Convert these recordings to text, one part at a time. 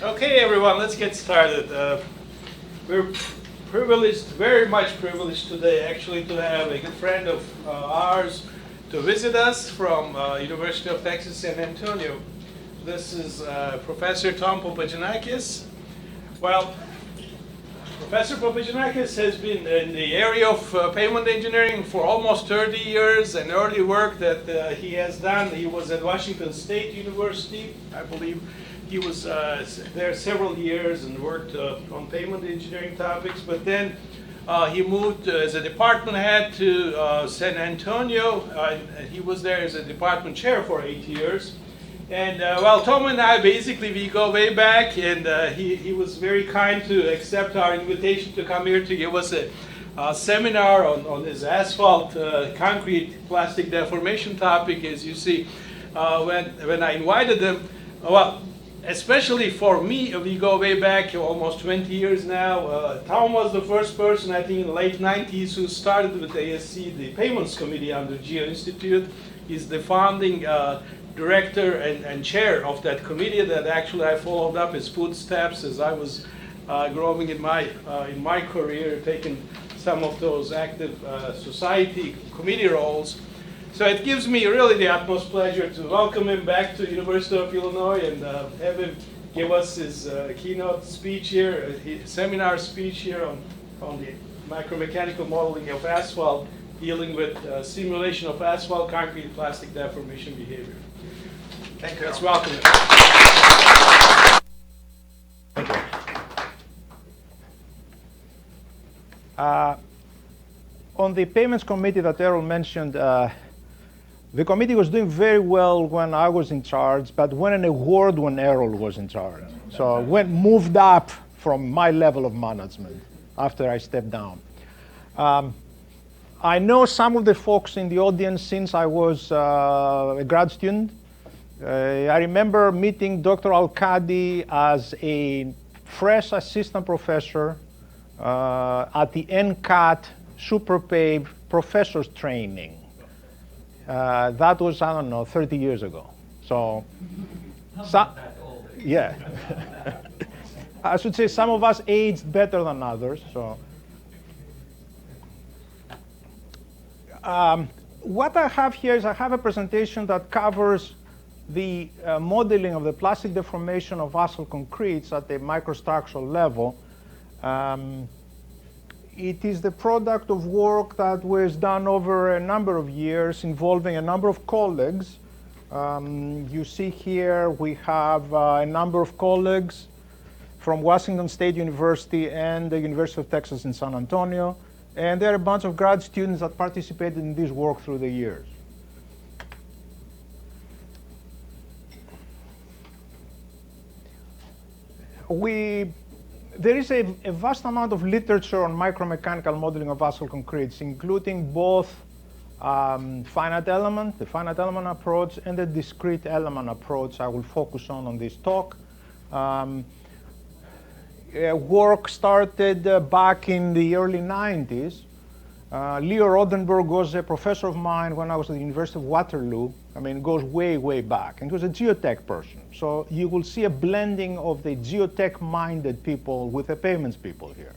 Okay, everyone, let's get started. We're privileged, very much privileged today, actually, to have a good friend of ours to visit us from University of Texas, San Antonio. This is Professor Tom Papagiannakis. Well, Professor Papagiannakis has been in the area of payment engineering for almost 30 years, and early work that he has done. He was at Washington State University, I believe. He was there several years and worked on payment engineering topics, but then he moved as a department head to San Antonio, and he was there as a department chair for 8 years. And well, Tom and I, basically, we go way back, and he was very kind to accept our invitation to come here to give us a seminar on his asphalt concrete plastic deformation topic. As you see, when I invited him, well, especially for me, we go way back almost 20 years now. Tom was the first person, I think, in the late 90s who started with ASC, the Payments Committee under Geo Institute. He's the founding director and chair of that committee that actually I followed up his footsteps as I was growing in my career, taking some of those active society committee roles. So it gives me really the utmost pleasure to welcome him back to University of Illinois and have him give us his keynote speech here, his seminar speech here on the micromechanical modeling of asphalt, dealing with simulation of asphalt concrete plastic deformation behavior. Thank you. Let's welcome him. Thank you. On the payments committee that Errol mentioned, the committee was doing very well when I was in charge, but won an award when Errol was in charge. So moved up from my level of management after I stepped down. I know some of the folks in the audience since I was a grad student. I remember meeting Dr. Al-Qadi as a fresh assistant professor at the NCAT SuperPay professor's training. That was, I don't know, 30 years ago. So, yeah. I should say some of us aged better than others. So, what I have here is I have a presentation that covers the modeling of the plastic deformation of asphalt concretes at the microstructural level. It is the product of work that was done over a number of years involving a number of colleagues. You see here we have a number of colleagues from Washington State University and the University of Texas in San Antonio. And there are a bunch of grad students that participated in this work through the years. There is a vast amount of literature on micromechanical modeling of asphalt concretes, including both the finite element approach, and the discrete element approach I will focus on this talk. Work started back in the early 90s. Leo Rodenberg was a professor of mine when I was at the University of Waterloo. I mean, it goes way, way back. And he was a geotech person. So you will see a blending of the geotech-minded people with the payments people here.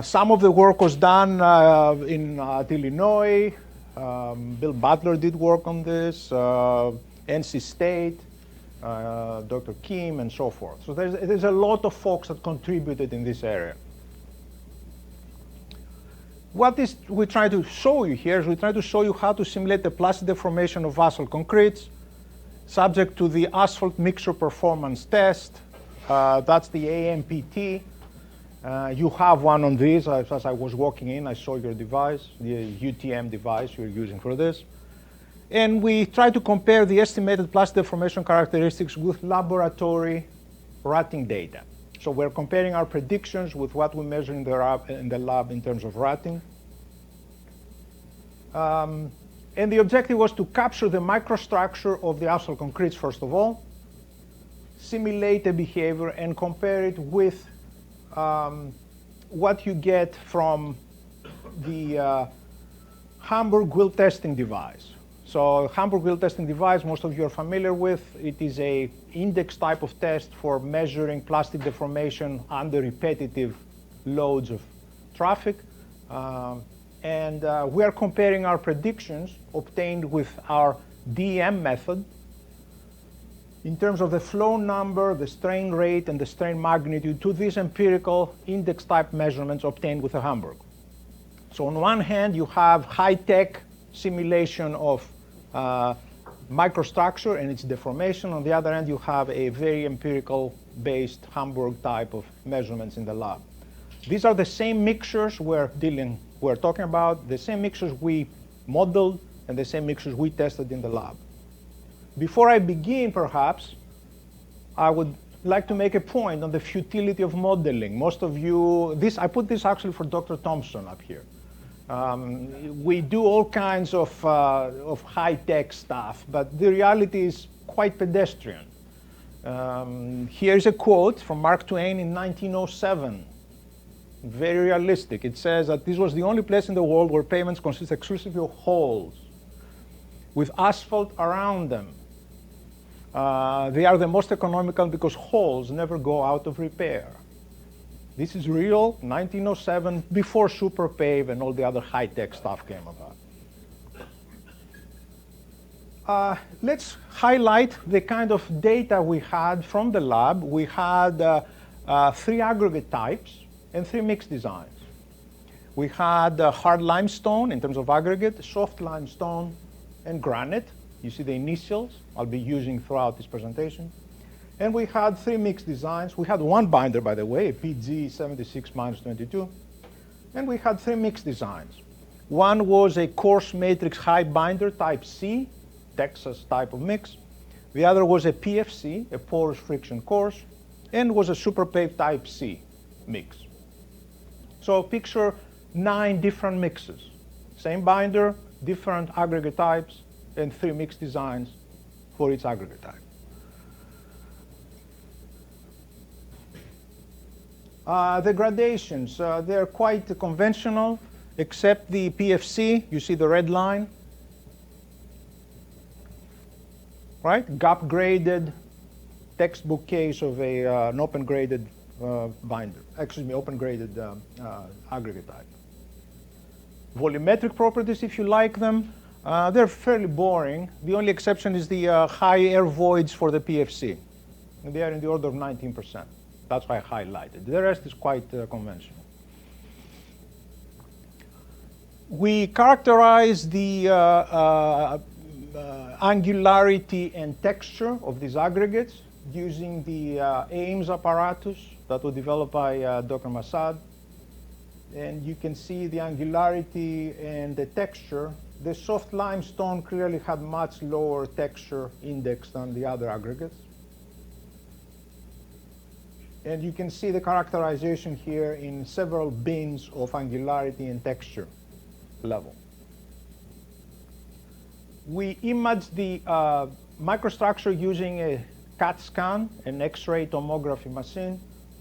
Some of the work was done at Illinois. Bill Butler did work on this. NC State, Dr. Kim, and so forth. So there's a lot of folks that contributed in this area. What we try to show you here is we try to show you how to simulate the plastic deformation of asphalt concretes subject to the asphalt mixture performance test. That's the AMPT. You have one on these. As I was walking in, I saw your device, the UTM device you're using for this. And we try to compare the estimated plastic deformation characteristics with laboratory rutting data. So we're comparing our predictions with what we measure in the lab in terms of rutting. And the objective was to capture the microstructure of the asphalt concretes, first of all, simulate the behavior, and compare it with what you get from the Hamburg wheel testing device. So Hamburg wheel testing device, most of you are familiar with. It is a index type of test for measuring plastic deformation under repetitive loads of traffic. And we are comparing our predictions obtained with our DEM method in terms of the flow number, the strain rate, and the strain magnitude to these empirical index type measurements obtained with the Hamburg. So on one hand, you have high-tech simulation of microstructure and its deformation. On the other hand, you have a very empirical-based Hamburg type of measurements in the lab. These are the same mixtures we're talking about, the same mixtures we modeled, and the same mixtures we tested in the lab. Before I begin, perhaps, I would like to make a point on the futility of modeling. Most of you, I put this actually for Dr. Thompson up here. We do all kinds of high-tech stuff, but the reality is quite pedestrian. Here's a quote from Mark Twain in 1907. Very realistic. It says that this was the only place in the world where pavements consist exclusively of holes with asphalt around them. They are the most economical because holes never go out of repair. This is real, 1907, before SuperPave and all the other high-tech stuff came about. Let's highlight the kind of data we had from the lab. We had 3 aggregate types and 3 mixed designs. We had hard limestone in terms of aggregate, soft limestone, and granite. You see the initials I'll be using throughout this presentation. And we had 3 mixed designs. We had 1 binder, by the way, a PG 76-22. And we had 3 mixed designs. One was a coarse matrix high binder type C, Texas type of mix. The other was a PFC, a porous friction coarse, and was a SuperPave type C mix. So picture 9 different mixes. Same binder, different aggregate types, and 3 mixed designs for each aggregate type. The gradations, they're quite conventional, except the PFC. You see the red line, right? Gap graded, textbook case of an open graded binder. Excuse me, open graded aggregate type. Volumetric properties, if you like them, they're fairly boring. The only exception is the high air voids for the PFC. And they are in the order of 19%. That's why I highlighted. The rest is quite conventional. We characterize the angularity and texture of these aggregates using the Ames apparatus that was developed by Dr. Massad. And you can see the angularity and the texture. The soft limestone clearly had much lower texture index than the other aggregates. And you can see the characterization here in several bins of angularity and texture level. We imaged the microstructure using a CAT scan, an X-ray tomography machine.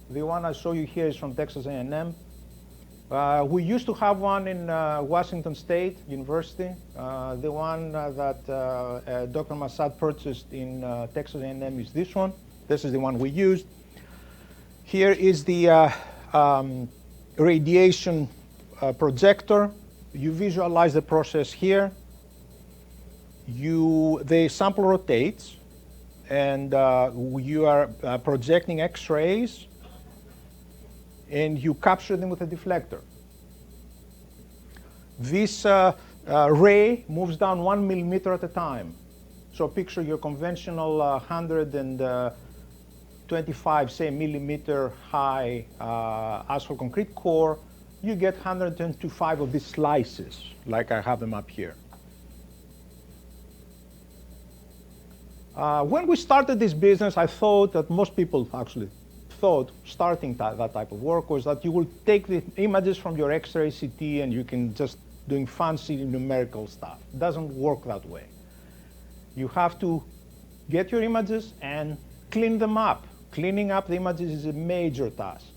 The one I show you here is from Texas A&M. We used to have one in Washington State University. The one that Dr. Massad purchased in Texas A&M is this one. This is the one we used. Here is the radiation projector. You visualize the process here. The sample rotates, and you are projecting X-rays, and you capture them with a deflector. This ray moves down 1 millimeter at a time. So picture your conventional 125, say, millimeter high asphalt concrete core. You get 125 of these slices, like I have them up here. When we started this business, I thought that most people actually thought starting that type of work was that you will take the images from your X-ray CT and you can just doing fancy numerical stuff. It doesn't work that way. You have to get your images and clean them up. Cleaning up the images is a major task,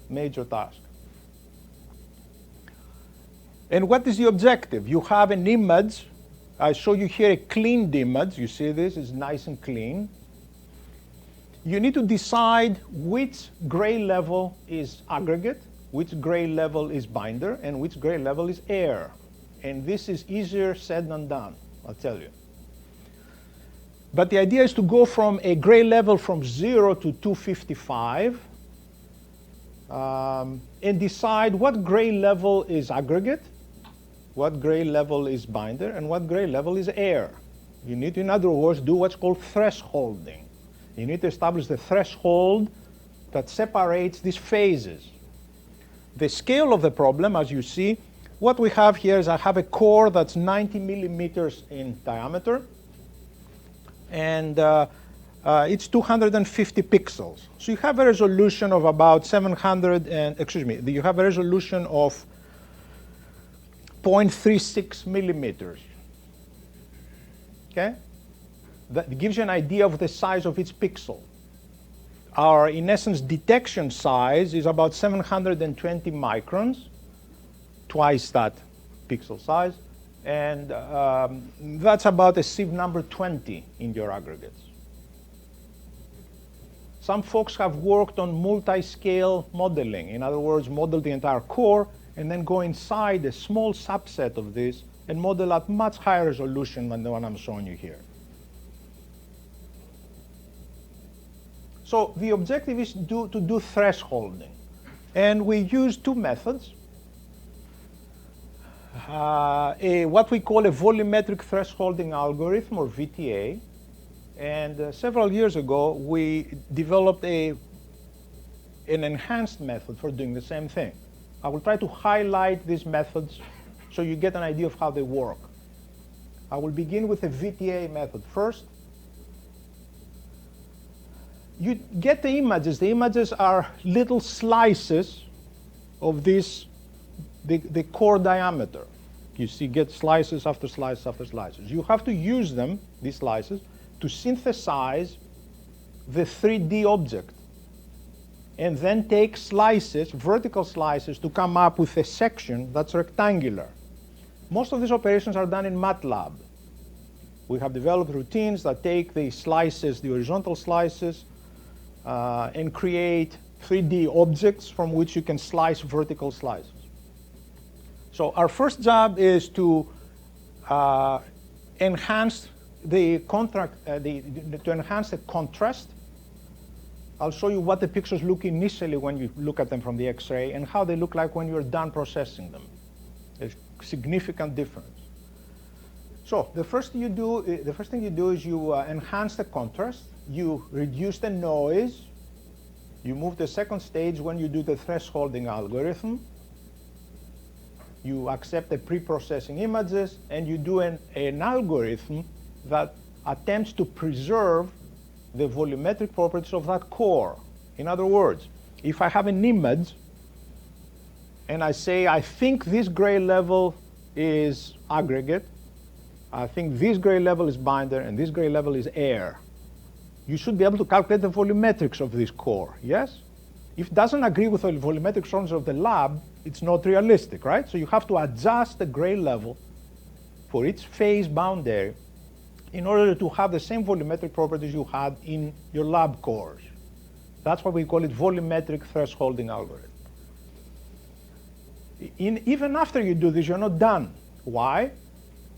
major task. And what is the objective? You have an image. I show you here a cleaned image. You see this is nice and clean. You need to decide which gray level is aggregate, which gray level is binder, and which gray level is air. And this is easier said than done, I'll tell you. But the idea is to go from a gray level from 0 to 255 and decide what gray level is aggregate, what gray level is binder, and what gray level is air. You need to, in other words, do what's called thresholding. You need to establish the threshold that separates these phases. The scale of the problem, as you see, what we have here is I have a core that's 90 millimeters in diameter, and it's 250 pixels. So you have a resolution of about 700, and you have a resolution of 0.36 millimeters. Okay? That gives you an idea of the size of each pixel. Our, in essence, detection size is about 720 microns, twice that pixel size, and that's about a sieve number 20 in your aggregates. Some folks have worked on multi-scale modeling. In other words, model the entire core and then go inside a small subset of this and model at much higher resolution than the one I'm showing you here. So the objective is to do thresholding. And we use two methods. What we call a volumetric thresholding algorithm, or VTA. And several years ago, we developed an enhanced method for doing the same thing. I will try to highlight these methods so you get an idea of how they work. I will begin with the VTA method first. You get the images. The images are little slices of this, the core diameter. You see, get slices after slices after slices. You have to use them, these slices, to synthesize the 3D object. And then take slices, vertical slices, to come up with a section that's rectangular. Most of these operations are done in MATLAB. We have developed routines that take the slices, the horizontal slices, and create 3D objects from which you can slice vertical slices. So our first job is to enhance the contrast. I'll show you what the pictures look initially when you look at them from the X-ray and how they look like when you're done processing them. There's significant difference. So the first thing you do is you enhance the contrast. You reduce the noise. You move to the second stage when you do the thresholding algorithm. You accept the pre-processing images, and you do an algorithm that attempts to preserve the volumetric properties of that core. In other words, if I have an image and I say, I think this gray level is aggregate, I think this gray level is binder, and this gray level is air, you should be able to calculate the volumetrics of this core, yes? If it doesn't agree with the volumetric standards of the lab, it's not realistic, right? So you have to adjust the gray level for each phase boundary in order to have the same volumetric properties you had in your lab cores. That's why we call it volumetric thresholding algorithm. Even after you do this, you're not done. Why?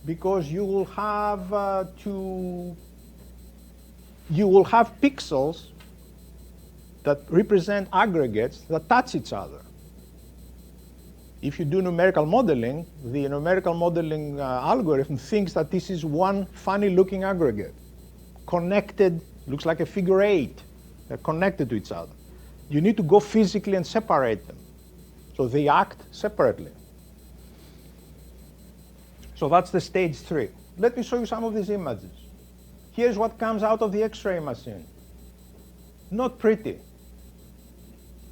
Because you will have pixels that represent aggregates that touch each other. If you do numerical modeling, the numerical modeling algorithm thinks that this is one funny-looking aggregate, connected, looks like a figure 8. They're connected to each other. You need to go physically and separate them. So they act separately. So that's the stage 3. Let me show you some of these images. Here's what comes out of the X-ray machine. Not pretty.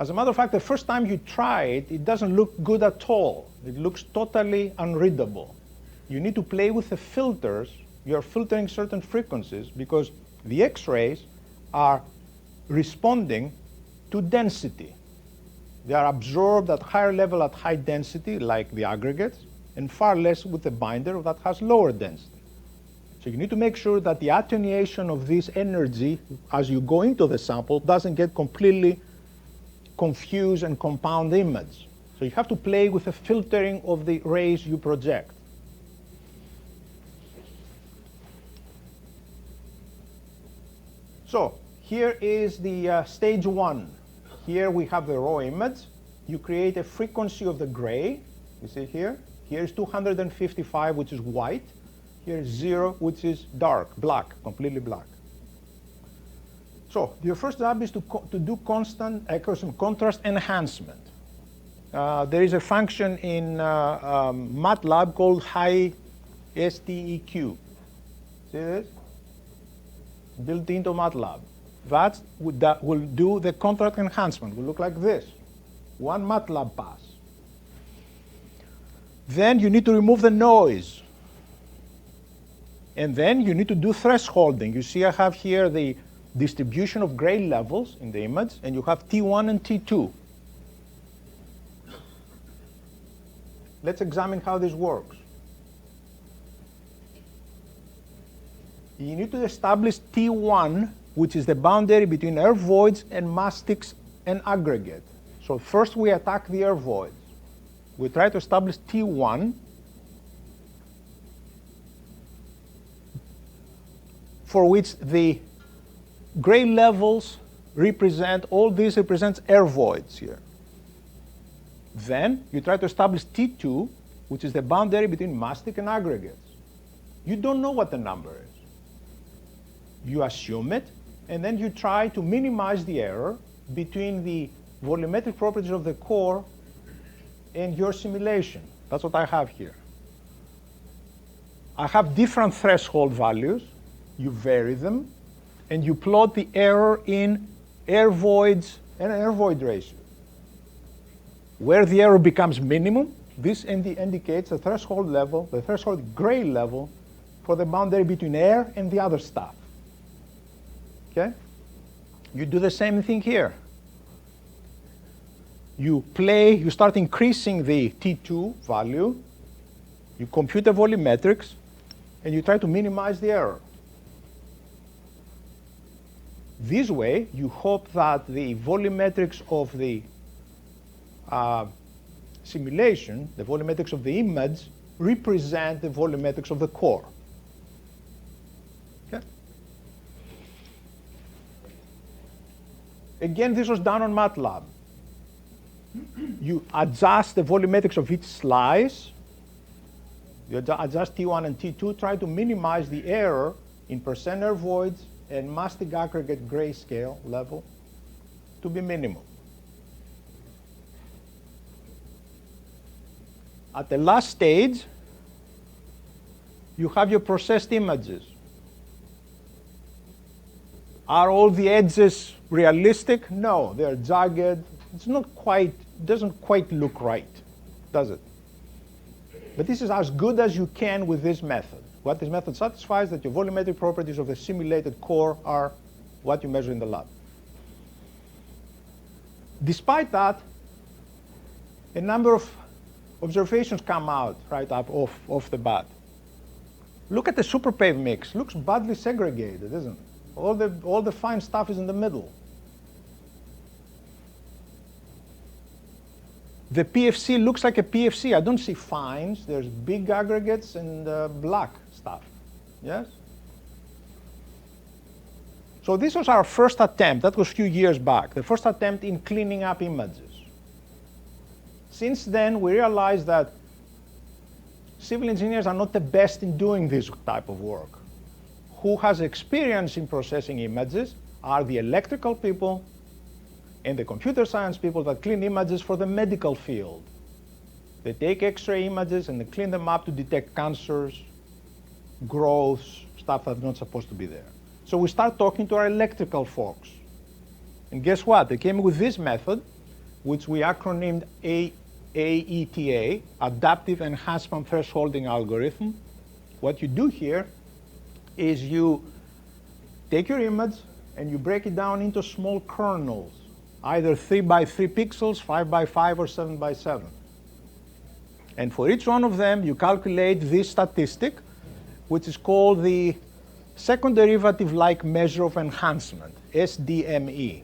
As a matter of fact, the first time you try it, it doesn't look good at all. It looks totally unreadable. You need to play with the filters. You're filtering certain frequencies because the X-rays are responding to density. They are absorbed at higher level at high density, like the aggregates, and far less with the binder that has lower density. So you need to make sure that the attenuation of this energy as you go into the sample doesn't get completely confused and compound the image. So you have to play with the filtering of the rays you project. So here is the stage one. Here we have the raw image. You create a frequency of the gray. You see here? Here is 255, which is white. Here is 0, which is dark, black, completely black. So your first job is to do constant contrast enhancement. There is a function in MATLAB called high STEQ. See this? Built into MATLAB. That will do the contrast enhancement. Will look like this. One MATLAB pass. Then you need to remove the noise. And then you need to do thresholding. You see I have here the distribution of gray levels in the image, and you have T1 and T2. Let's examine how this works. You need to establish T1, which is the boundary between air voids and mastics and aggregate. So first we attack the air voids. We try to establish T1 for which the gray levels represent, all this represents air voids here. Then you try to establish T2, which is the boundary between mastic and aggregates. You don't know what the number is. You assume it, and then you try to minimize the error between the volumetric properties of the core and your simulation. That's what I have here. I have different threshold values. You vary them, and you plot the error in air voids and air void ratio. Where the error becomes minimum, this indicates the threshold level, the threshold gray level for the boundary between air and the other stuff. Okay? You do the same thing here. You start increasing the T2 value, you compute the volumetrics, and you try to minimize the error. This way, you hope that the volumetrics of the simulation, the volumetrics of the image, represent the volumetrics of the core. Okay? Again, this was done on MATLAB. You adjust the volumetrics of each slice. You adjust T1 and T2, try to minimize the error in percent air voids and mastic aggregate grayscale level to be minimum. At the last stage, you have your processed images. Are all the edges realistic? No, they're jagged. It's not quite, doesn't quite look right, does it? But this is as good as you can with this method. What this method satisfies that your volumetric properties of the simulated core are what you measure in the lab. Despite that, a number of observations come out right up off the bat. Look at the superpave mix. Looks badly segregated, isn't it? All the fine stuff is in the middle. The PFC looks like a PFC. I don't see fines. There's big aggregates and black stuff. Yes? So this was our first attempt. That was a few years back. The first attempt in cleaning up images. Since then, we realized that civil engineers are not the best in doing this type of work. Who has experience in processing images are the electrical people and the computer science people that clean images for the medical field. They take X-ray images and they clean them up to detect cancers, growths, stuff that's not supposed to be there. So we start talking to our electrical folks. And guess what? They came with this method which we acronymed AETA, Adaptive Enhancement Thresholding Algorithm. What you do here is you take your image and you break it down into small kernels, either 3 by 3 pixels, 5 by 5, or 7 by 7. And for each one of them, you calculate this statistic, which is called the second derivative-like measure of enhancement, SDME.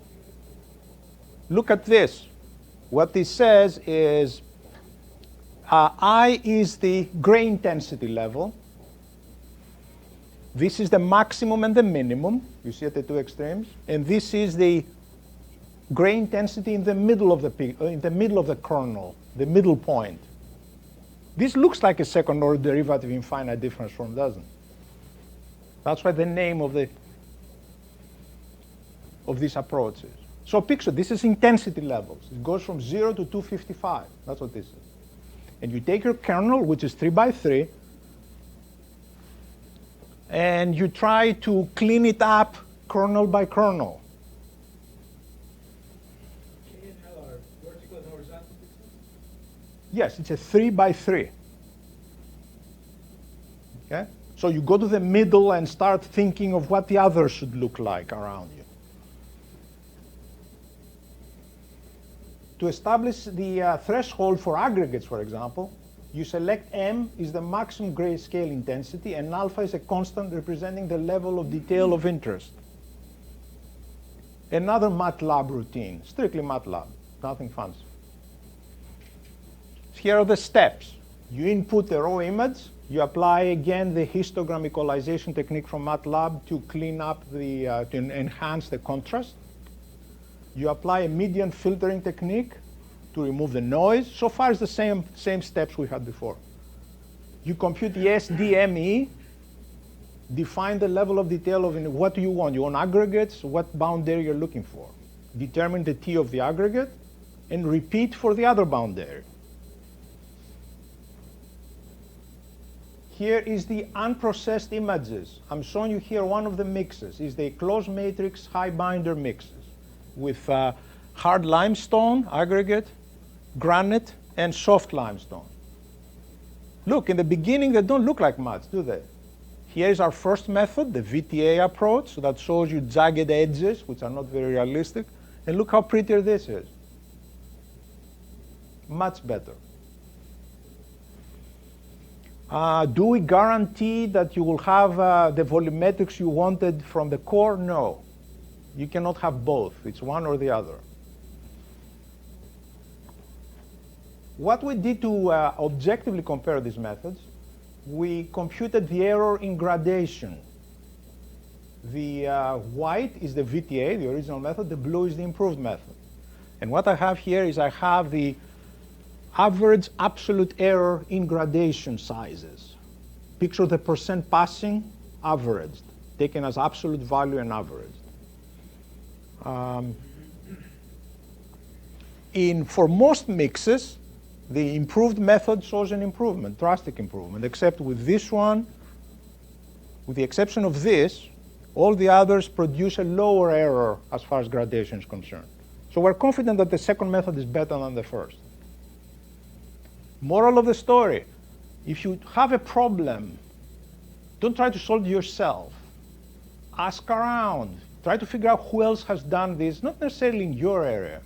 Look at this. What this says is I is the gray intensity level. This is the maximum and the minimum. You see at the two extremes. And this is the gray intensity in the middle of the kernel, the middle point. This looks like a second-order derivative in finite difference form, doesn't it? That's why the name of these approaches. So picture, this is intensity levels. It goes from 0 to 255. That's what this is. And you take your kernel, which is 3 by 3, and you try to clean it up kernel by kernel. KNL are vertical and horizontal pixels? Yes, it's a 3 by 3. Okay? So you go to the middle and start thinking of what the others should look like around you. To establish the threshold for aggregates, for example, you select M is the maximum grayscale intensity, and alpha is a constant representing the level of detail of interest. Another MATLAB routine, strictly MATLAB, nothing fancy. Here are the steps. You input the raw image. You apply again the histogram equalization technique from MATLAB to clean up to enhance the contrast. You apply a median filtering technique to remove the noise. So far it's the same steps we had before. You compute the SDME, define the level of detail of what do you want. You want aggregates, what boundary you're looking for. Determine the T of the aggregate, and repeat for the other boundary. Here is the unprocessed images. I'm showing you here one of the mixes. Is the closed matrix high binder mixes with hard limestone aggregate, granite, and soft limestone. Look, in the beginning, they don't look like much, do they? Here is our first method, the VTA approach, that shows you jagged edges, which are not very realistic. And look how prettier this is. Much better. Do we guarantee that you will have the volumetrics you wanted from the core? No. You cannot have both. It's one or the other. What we did to objectively compare these methods, we computed the error in gradation. The white is the VTA, the original method. The blue is the improved method. And what I have here is I have the average absolute error in gradation sizes. Picture the percent passing averaged, taken as absolute value and averaged. For most mixes, the improved method shows an improvement, drastic improvement, except with this one, with the exception of this, all the others produce a lower error as far as gradation is concerned. So we're confident that the second method is better than the first. Moral of the story, if you have a problem, don't try to solve it yourself. Ask around. Try to figure out who else has done this, not necessarily in your area.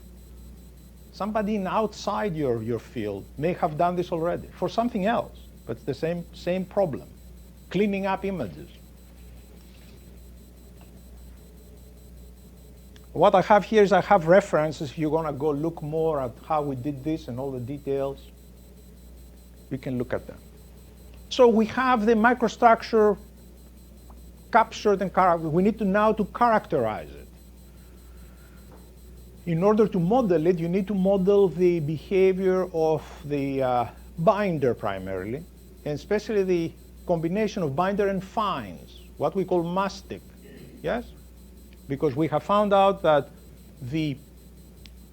Somebody outside your field may have done this already for something else, but it's the same problem, cleaning up images. What I have here is I have references. If you're going to go look more at how we did this and all the details, we can look at them. So we have the microstructure captured and we need to now to characterize it. In order to model it, you need to model the behavior of the binder primarily, and especially the combination of binder and fines, what we call mastic, yes? Because we have found out that the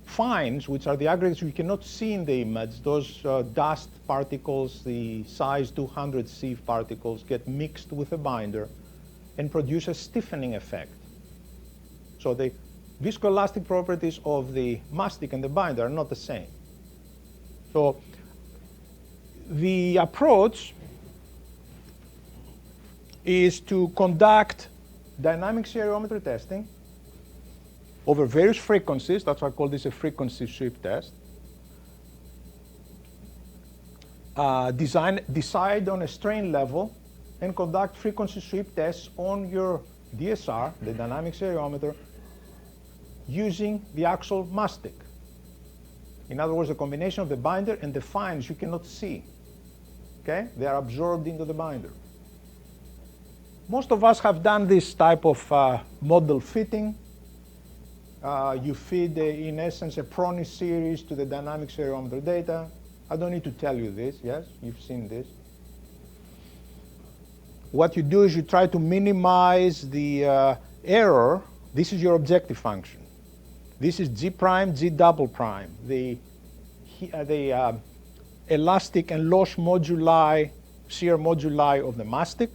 fines, which are the aggregates we cannot see in the image, those dust particles, the size 200 sieve particles, get mixed with the binder and produce a stiffening effect. So the viscoelastic properties of the mastic and the binder are not the same. So the approach is to conduct dynamic stereometry testing over various frequencies. That's why I call this a frequency sweep test. Decide on a strain level and conduct frequency sweep tests on your DSR, the dynamic stereometer, using the actual mastic. In other words, the combination of the binder and the fines you cannot see. Okay? They are absorbed into the binder. Most of us have done this type of model fitting. You feed, in essence, a Prony series to the dynamic stereometer data. I don't need to tell you this, yes? You've seen this. What you do is you try to minimize the error. This is your objective function. This is G prime, G double prime, the elastic and loss moduli, shear moduli of the mastic,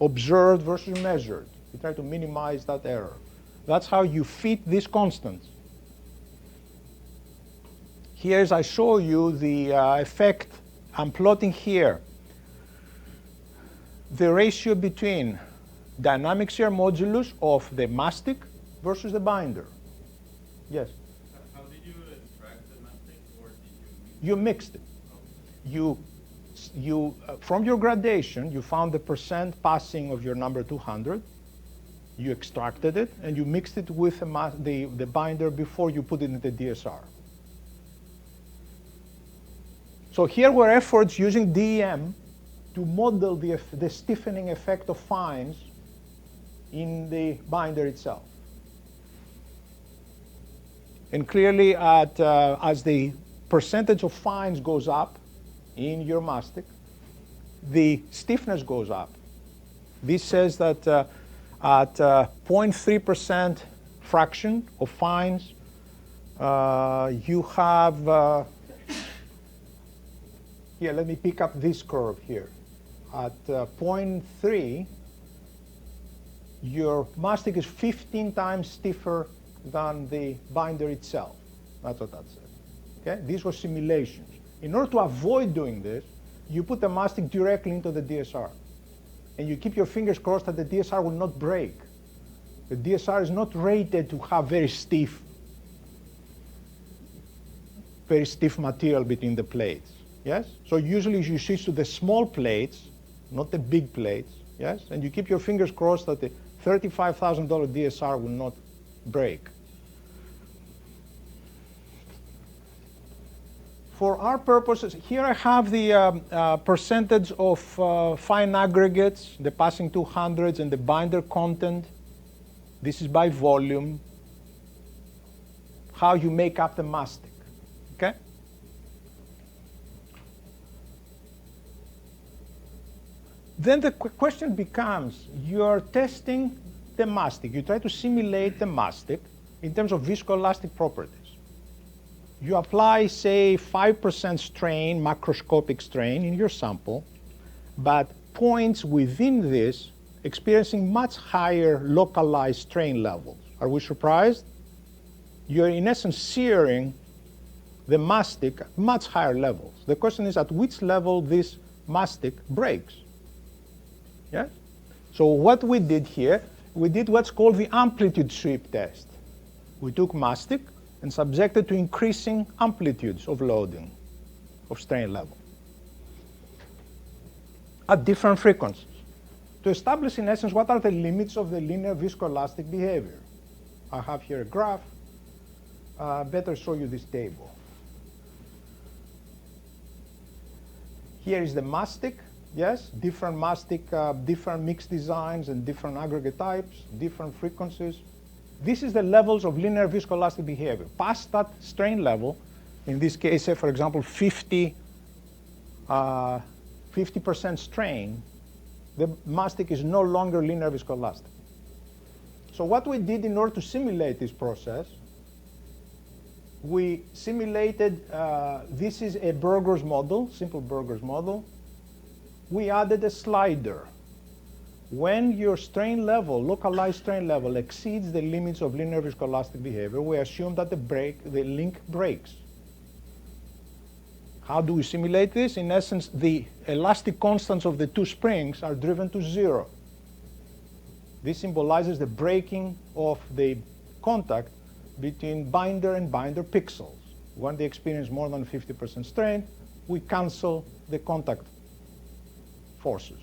observed versus measured. You try to minimize that error. That's how you fit these constants. Here, as I show you the effect, I'm plotting here the ratio between dynamic shear modulus of the mastic versus the binder. Yes? How did you extract the mastic, or did You mixed it. You from your gradation, you found the percent passing of your number 200. You extracted it, and you mixed it with the binder before you put it in the DSR. So here were efforts using DEM to model the stiffening effect of fines in the binder itself. And clearly, as the percentage of fines goes up in your mastic, the stiffness goes up. This says that at 0.3% fraction of fines, you have, here, let me pick up this curve here. At 0.3, your mastic is 15 times stiffer than the binder itself. That's what that says. Okay? These were simulations. In order to avoid doing this, you put the mastic directly into the DSR. And you keep your fingers crossed that the DSR will not break. The DSR is not rated to have very stiff material between the plates. Yes? So usually you switch to the small plates, not the big plates. Yes? And you keep your fingers crossed that the $35,000 DSR will not break. For our purposes, here I have the percentage of fine aggregates, the passing 200s, and the binder content. This is by volume, how you make up the mastic. Okay? Then the question becomes, you're testing the mastic. You try to simulate the mastic in terms of viscoelastic properties. You apply, say, 5% strain, macroscopic strain in your sample, but points within this experiencing much higher localized strain levels. Are we surprised? You're in essence searing the mastic at much higher levels. The question is at which level this mastic breaks. Yes? So what we did here, we did what's called the amplitude sweep test. We took mastic and subjected to increasing amplitudes of loading, of strain level, at different frequencies, to establish, in essence, what are the limits of the linear viscoelastic behavior. I have here a graph. Better show you this table. Here is the mastic. Yes, different mastic, different mixed designs and different aggregate types, different frequencies. This is the levels of linear viscoelastic behavior. Past that strain level, in this case, say, for example, 50% strain, the mastic is no longer linear viscoelastic. So what we did in order to simulate this process, we simulated, this is a Burgers model, simple Burgers model. We added a slider. when your strain level, localized strain level, exceeds the limits of linear viscoelastic behavior, we assume that the link breaks. How do we simulate this? In essence, the elastic constants of the two springs are driven to 0. This symbolizes the breaking of the contact between binder and binder pixels. When they experience more than 50% strain, we cancel the contact forces.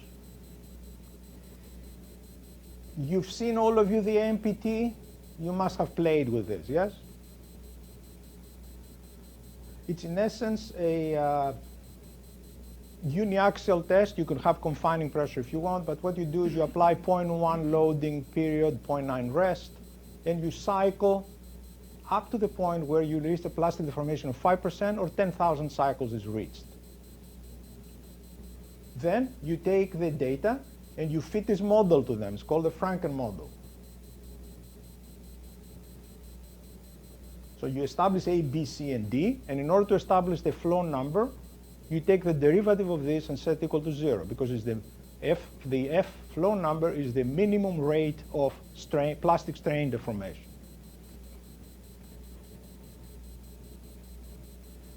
You've seen, all of you, the AMPT. You must have played with this, yes? It's in essence a uniaxial test. You can have confining pressure if you want, but what you do is you apply 0.1 loading period, 0.9 rest, and you cycle up to the point where you reach a plastic deformation of 5% or 10,000 cycles is reached. Then you take the data and you fit this model to them. It's called the Franken model. So you establish A, B, C, and D, and in order to establish the flow number, you take the derivative of this and set it equal to 0, because it's the F flow number is the minimum rate of strain, plastic strain deformation.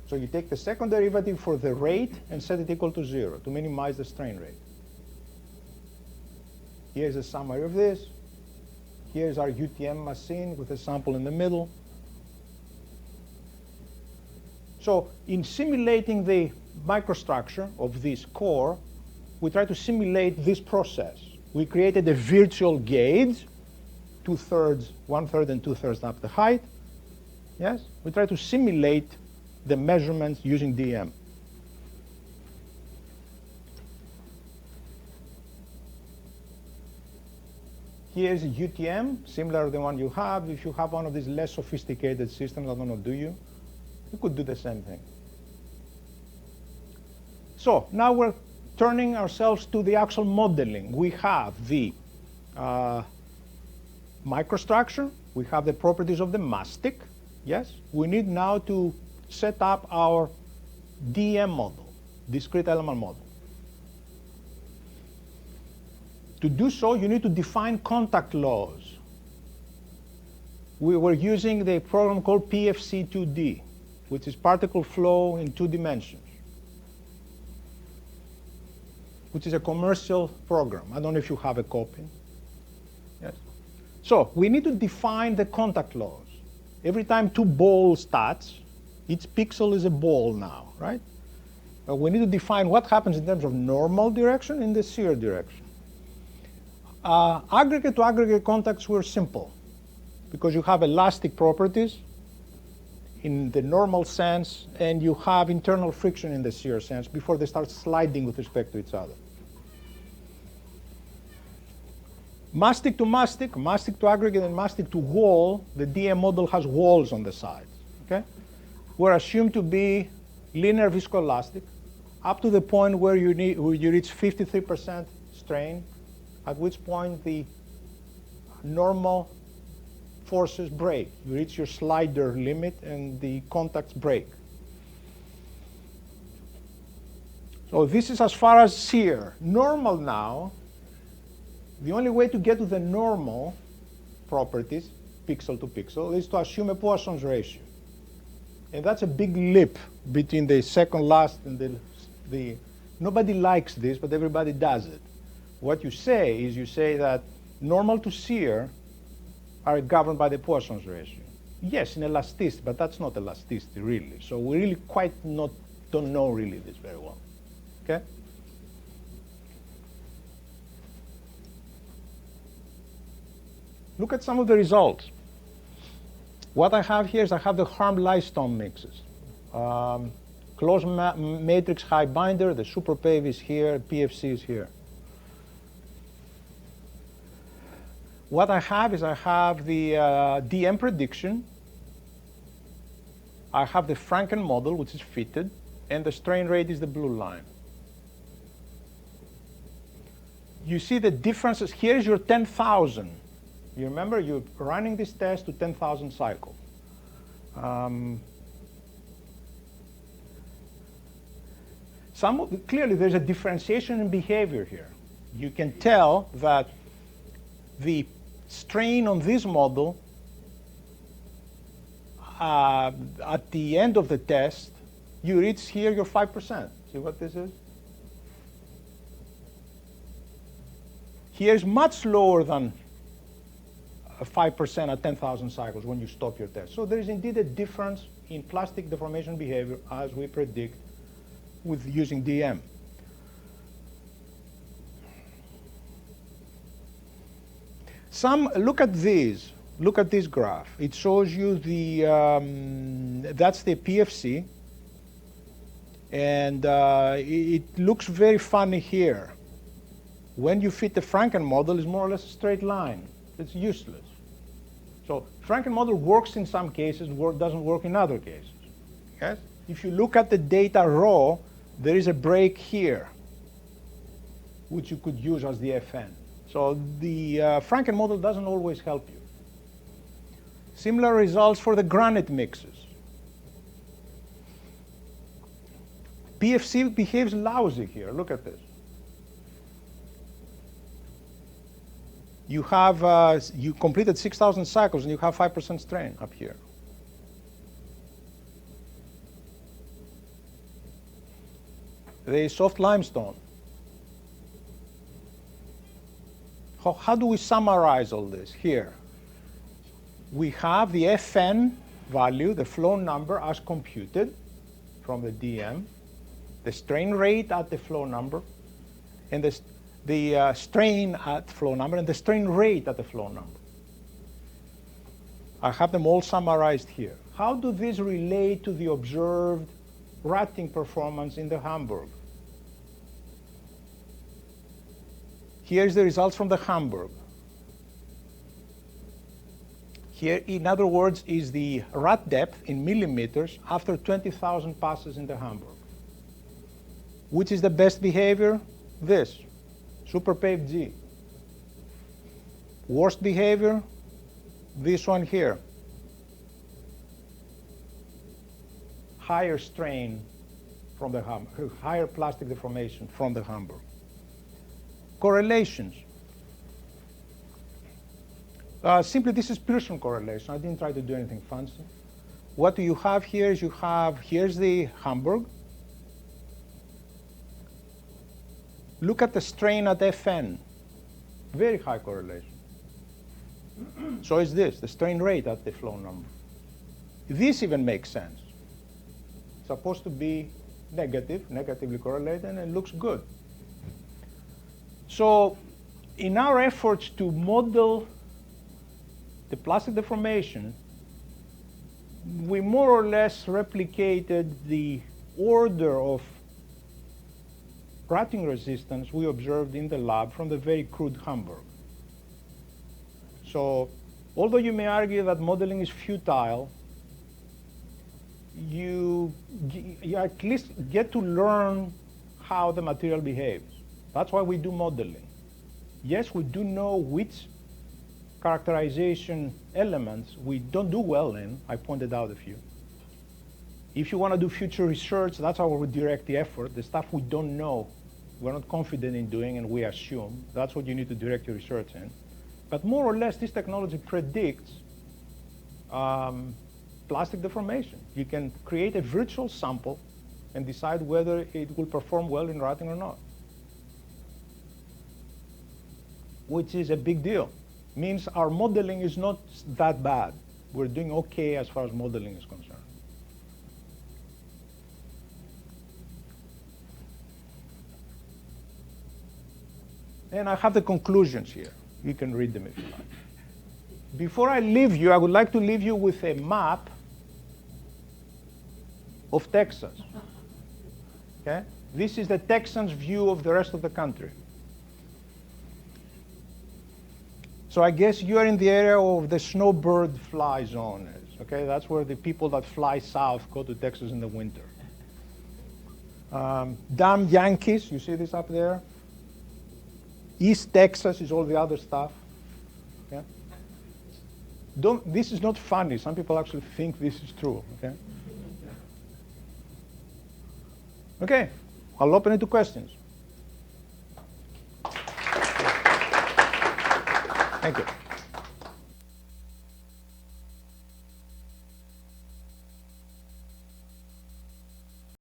So you take the second derivative for the rate and set it equal to 0 to minimize the strain rate. Here's a summary of this. Here's our UTM machine with a sample in the middle. So in simulating the microstructure of this core, we try to simulate this process. We created a virtual gauge, 2/3, 1/3, and 2/3 up the height. Yes? We try to simulate the measurements using DM. Here's a UTM, similar to the one you have. If you have one of these less sophisticated systems, I don't know, do you? You could do the same thing. So now we're turning ourselves to the actual modeling. We have the microstructure. We have the properties of the mastic. Yes? We need now to set up our DM model, discrete element model. To do so, you need to define contact laws. We were using the program called PFC2D, which is particle flow in 2 dimensions, which is a commercial program. I don't know if you have a copy. Yes. So we need to define the contact laws. Every time 2 balls touch, each pixel is a ball now, right? But we need to define what happens in terms of normal direction and the shear direction. Aggregate to aggregate contacts were simple because you have elastic properties in the normal sense and you have internal friction in the shear sense before they start sliding with respect to each other. Mastic to mastic, mastic to aggregate, and mastic to wall, the DM model has walls on the sides. Okay? Were assumed to be linear viscoelastic up to the point where you reach 53% strain, at which point the normal forces break. You reach your slider limit and the contacts break. So this is as far as shear. Normal now, the only way to get to the normal properties, pixel to pixel, is to assume a Poisson's ratio. And that's a big leap between the second last and the nobody likes this, but everybody does it. What you say is you say that normal to shear are governed by the Poisson's ratio. Yes, in elasticity, but that's not elasticity really. So we really don't know really this very well. Okay? Look at some of the results. What I have here is I have the Harm-Lystone mixes. Closed matrix high binder, the SuperPave is here, PFC is here. What I have is I have the DM prediction. I have the Franken model, which is fitted, and the strain rate is the blue line. You see the differences. Here is your 10,000. You remember you're running this test to 10,000 cycles. Clearly, there's a differentiation in behavior here. you can tell that the strain on this model at the end of the test, you reach here your 5%. See what this is? Here's much lower than 5% at 10,000 cycles when you stop your test. So there is indeed a difference in plastic deformation behavior as we predict with using DM. Look at this. Look at this graph. It shows you that's the PFC. And it looks very funny here. When you fit the Franken model, it's more or less a straight line. It's useless. So Franken model works in some cases, doesn't work in other cases. Yes? If you look at the data raw, there is a break here, which you could use as the FN. So the Franken model doesn't always help you. Similar results for the granite mixes. PFC behaves lousy here. Look at this. You have you completed 6,000 cycles and you have 5% strain up here. The soft limestone. How do we summarize all this here? We have the FN value, the flow number as computed from the DM, the strain rate at the flow number, and the strain at flow number, and the strain rate at the flow number. I have them all summarized here. How do these relate to the observed ratting performance in the Hamburg? Here's the results from the Hamburg. Here, in other words, is the rat depth in millimeters after 20,000 passes in the Hamburg. Which is the best behavior? This, SuperPave G. Worst behavior? This one here. Higher strain from the Hamburg, higher plastic deformation from the Hamburg. Correlations. Simply, this is Pearson correlation. I didn't try to do anything fancy. What do you have here is here's the Hamburg. Look at the strain at FN. Very high correlation. So is this, the strain rate at the flow number. This even makes sense. It's supposed to be negatively correlated, and it looks good. So in our efforts to model the plastic deformation, we more or less replicated the order of ratting resistance we observed in the lab from the very crude Hamburg. So although you may argue that modeling is futile, you at least get to learn how the material behaves. That's why we do modeling. Yes, we do know which characterization elements we don't do well in. I pointed out a few. If you want to do future research, that's how we direct the effort. The stuff we don't know, we're not confident in doing, and we assume, that's what you need to direct your research in. But more or less, this technology predicts plastic deformation. You can create a virtual sample and decide whether it will perform well in ratting or not, which is a big deal. Means our modeling is not that bad. We're doing okay as far as modeling is concerned. And I have the conclusions here. You can read them if you like. Before I leave you, I would like to leave you with a map of Texas. Okay? This is the Texans' view of the rest of the country. So I guess you are in the area of the snowbird fly zone is. Okay? That's where the people that fly south go to Texas in the winter. Damn Yankees, you see this up there? East Texas is all the other stuff. Okay? This is not funny. Some people actually think this is true. Okay? Okay, I'll open it to questions. Thank you.